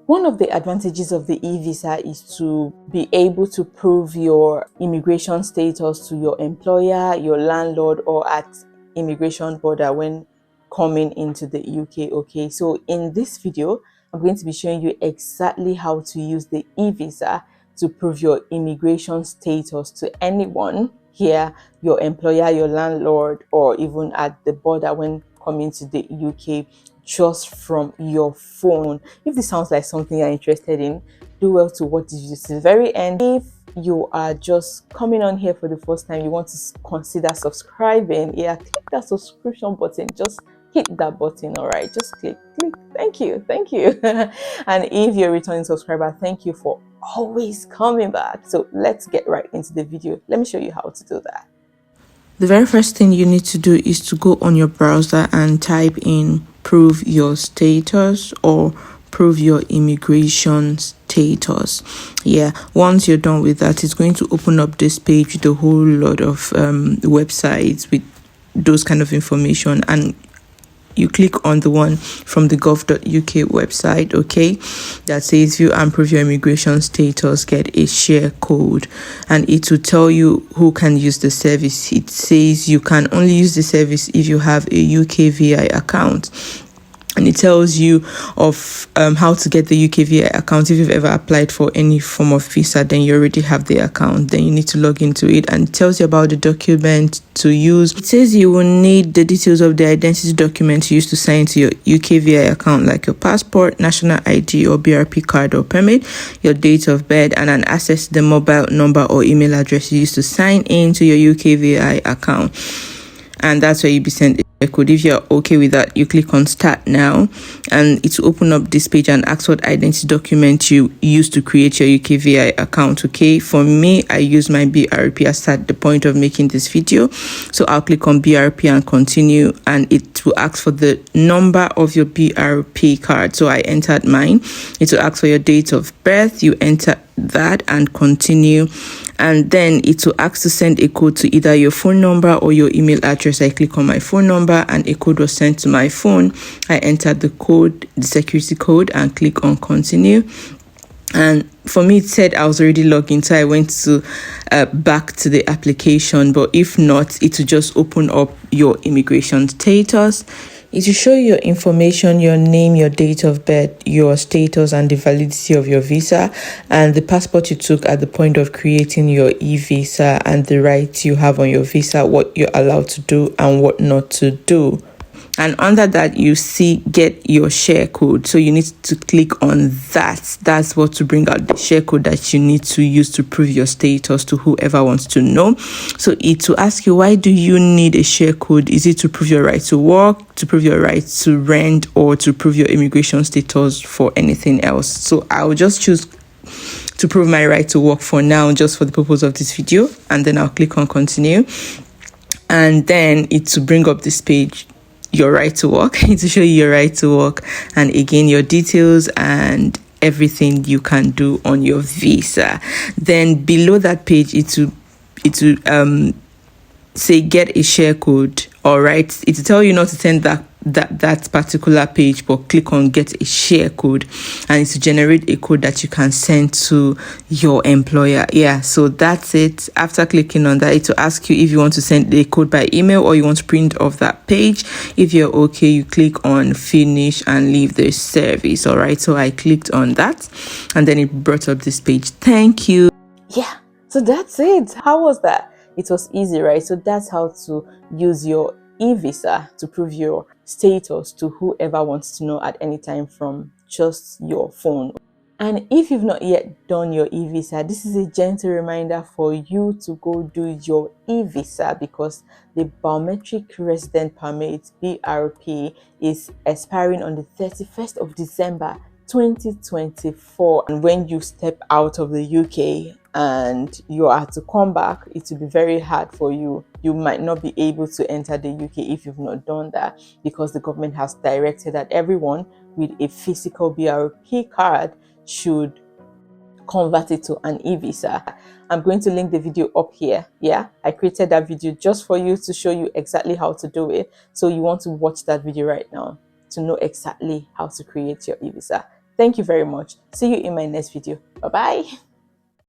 One of the advantages of the e-visa is to be able to prove your immigration status to your employer, your landlord, or at immigration border when coming into the UK. Okay, so in this video, I'm going to be showing you exactly how to use the e-visa to prove your immigration status to anyone here, your employer, your landlord, or even at the border when coming to the UK, just from your phone. If this sounds like something you're interested in, do well to watch this video to the very end. If you are just coming on here for the first time, you want to consider subscribing, yeah, click that subscription button. Just hit that button. All right, just click. Thank you. And if you're a returning subscriber, thank you for always coming back. So let's get right into the video. Let me show you how to do that. The very first thing you need to do is to go on your browser and type in prove your status or prove your immigration status. Yeah, once you're done with that, it's going to open up this page with a whole lot of websites with those kind of information, and you click on the one from the gov.uk website, okay, that says view and prove your immigration status, get a share code, and it will tell you who can use the service. It says you can only use the service if you have a UKVI account, and it tells you of how to get the UKVI account. If you've ever applied for any form of visa, then you already have the account. Then you need to log into it, and it tells you about the document to use. It says you will need the details of the identity document used to sign to your UKVI account, like your passport, national ID or BRP card or permit, your date of birth, and an access to the mobile number or email address you used to sign in to your UKVI account. And that's where you'll be sent a code. If you're okay with that, you click on start now, and it will open up this page and ask what identity document you used to create your UKVI account. Okay, for me, I use my BRP as at the point of making this video, so I'll click on BRP and continue, and it will ask for the number of your BRP card. So I entered mine. It will ask for your date of birth. You enter that and continue, and then it will ask to send a code to either your phone number or your email address. I click on my phone number and a code was sent to my phone. I entered the code, the security code, and click on continue. And for me, it said I was already logged in, so I went to back to the application. But if not, it will just open up your immigration status. It will show your information, your name, your date of birth, your status, and the validity of your visa, and the passport you took at the point of creating your e-visa, and the rights you have on your visa, what you're allowed to do and what not to do. And under that, you see get your share code. So you need to click on that. That's what to bring out the share code that you need to use to prove your status to whoever wants to know. So it will ask you, why do you need a share code? Is it to prove your right to work, to prove your right to rent, or to prove your immigration status for anything else? So I'll just choose to prove my right to work for now, just for the purpose of this video. And then I'll click on continue. And then it will bring up this page, your right to work. It will show you your right to work, and again your details and everything you can do on your visa. Then below that page, it will say get a share code. All right, it will tell you not to send that particular page, but click on get a share code, and it's to generate a code that you can send to your employer. Yeah, so that's it. After clicking on that, it will ask you if you want to send a code by email or you want to print off that page. If you're okay, you click on finish and leave the service. All right, so I clicked on that, and then it brought up this page. Thank you. Yeah, so that's it. How was that? It was easy, right? So that's how to use your e-visa to prove your status to whoever wants to know at any time from just your phone. And if you've not yet done your e-visa, this is a gentle reminder for you to go do your e-visa, because the biometric resident permit BRP is expiring on the 31st of December 2024. And when you step out of the UK and you are to come back, it will be very hard for you. You might not be able to enter the UK if you've not done that, because the government has directed that everyone with a physical BRP card should convert it to an e-visa. I'm going to link the video up here. Yeah, I created that video just for you to show you exactly how to do it. So you want to watch that video right now to know exactly how to create your e-visa. Thank you very much. See you in my next video. Bye bye.